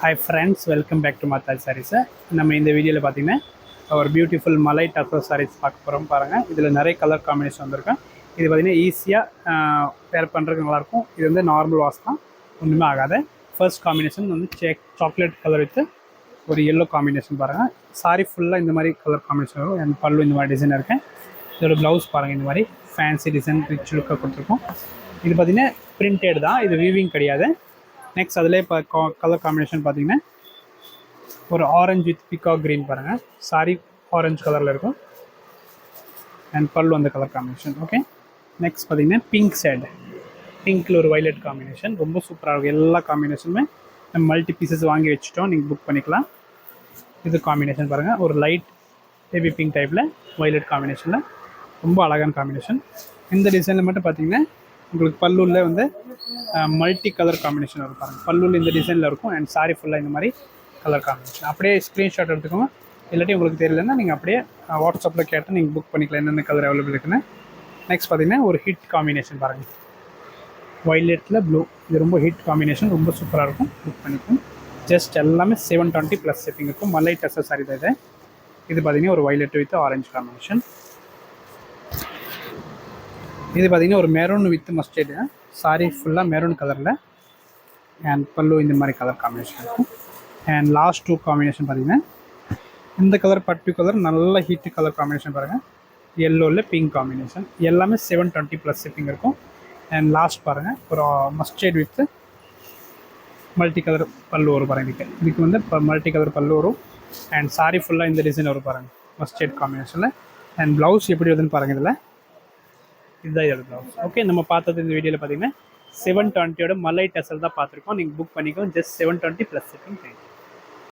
Hi friends, welcome back to Mathai Sarees. நம்ம இந்த வீடியோவில் பார்த்தீங்கன்னா ஒரு பியூட்டிஃபுல் மலை டக்கோ சாரீஸ் பார்க்க போகிறோம் பாருங்கள். இதில் நிறைய கலர் காம்பினேஷன் வந்திருக்கேன். இது பார்த்திங்கன்னா ஈஸியாக பேர் பண்ணுறதுக்கு நல்லாயிருக்கும். இது வந்து நார்மல் வாஷ் தான், ஒன்றுமே ஆகாது. ஃபர்ஸ்ட் காம்பினேஷன் வந்து சாக்லேட் கலர் வித்து ஒரு எல்லோ காம்பினேஷன் பாருங்கள். சாரி ஃபுல்லாக இந்த மாதிரி கலர் காம்பினேஷன் வரும். என் பல்லு இந்த மாதிரி டிசைன் இருக்கேன். இதோட ப்ளவுஸ் பாருங்கள், இந்த மாதிரி ஃபேன்சி டிசைன் ரிச் லுக்காக கொடுத்துருக்கோம். இது பார்த்திங்கன்னா பிரிண்டட் தான், இது வீவிங் கிடையாது. நெக்ஸ்ட் அதிலே இப்போ கலர் காம்பினேஷன் பார்த்தீங்கன்னா ஒரு ஆரஞ்சு வித் பிகாக் க்ரீன் பாருங்கள். சாரி ஆரஞ்சு கலரில் இருக்கும் அண்ட் பல்லு அந்த கலர் காம்பினேஷன். ஓகே, நெக்ஸ்ட் பார்த்தீங்கன்னா பிங்க் ஷேடு, பிங்க்கில் ஒரு வைலட் காம்பினேஷன் ரொம்ப சூப்பராக இருக்கும். எல்லா காம்பினேஷனுமே நம்ம மல்டி பீசஸ் வாங்கி வச்சுட்டோம், நீங்கள் புக் பண்ணிக்கலாம். இது காம்பினேஷன் பாருங்கள், ஒரு லைட் பேபி பிங்க் டைப்பில் வைலட் காம்பினேஷனில் ரொம்ப அழகான காம்பினேஷன். இந்த டிசைனில் மட்டும் பார்த்தீங்கன்னா உங்களுக்கு பல்லுவில் வந்து மல்டி கலர் காம்பினேஷன் வரும் பாருங்கள். பல்லுவில் இந்த டிசைனில் இருக்கும் அண்ட் சாரி ஃபுல்லாக இந்த மாதிரி கலர் காம்பினேஷன். அப்படியே ஸ்க்ரீன்ஷாட் எடுத்துக்கோங்க, இல்லாட்டி உங்களுக்கு தெரியலன்னா நீங்கள் அப்படியே வாட்ஸ்அப்பில் கேட்டு நீங்கள் புக் பண்ணிக்கலாம் என்னென்ன கலர் அவைலபிள் இருக்குன்னு. நெக்ஸ்ட் பார்த்தீங்கன்னா ஒரு ஹிட் காம்பினேஷன் பாருங்கள், வைலெட்டில் ப்ளூ. இது ரொம்ப ஹிட் காம்பினேஷன், ரொம்ப சூப்பராக இருக்கும், புக் பண்ணிக்கும். ஜஸ்ட் எல்லாமே 720 ப்ளஸ் ஷிப்பிங் இருக்கும். மலை டெஸ்ஸர் சாரி தான் இது. இது பார்த்தீங்கன்னா ஒரு வைலெட் வித் ஆரஞ்சு காம்பினேஷன். இது பார்த்தீங்கன்னா ஒரு மெரூன் வித் மஸ்டர்டு. சாரி ஃபுல்லாக மெரூன் கலரில் அண்ட் பல்லு இந்த மாதிரி கலர் காம்பினேஷன் இருக்கும். அண்ட் லாஸ்ட் டூ காம்பினேஷன் பார்த்தீங்கன்னா இந்த கலர் பர்டிகுலர் நல்ல ஹீட்டு கலர் காம்பினேஷன் பாருங்கள், எல்லோவில் பிங்க் காம்பினேஷன். எல்லாமே 720 ப்ளஸ் ஷிப்பிங் இருக்கும். அண்ட் லாஸ்ட் பாருங்கள் ஒரு மஸ்டர்ட் வித் மல்டி கலர் பல்லு வரும் பாருங்கள். இதுக்கு வந்து இப்போ மல்டி கலர் பல்லு வரும் அண்ட் சாரி ஃபுல்லாக இந்த டிசைன் வரும் பாருங்கள், மஸ்டர்ட் காம்பினேஷனில். அண்ட் ப்ளவுஸ் எப்படி வருதுன்னு பாருங்கள். இதில் இதுதான் இதோட ப்ளவுஸ். ஓகே, நம்ம பார்த்தது இந்த வீடியோவில் பார்த்தீங்கன்னா 720 மலை டெசல் தான் பார்த்துருக்கோம். நீங்கள் புக் பண்ணிக்கோ, ஜஸ்ட் 720 ப்ளஸ் ஷிப்பிங். தேங்க்யூ.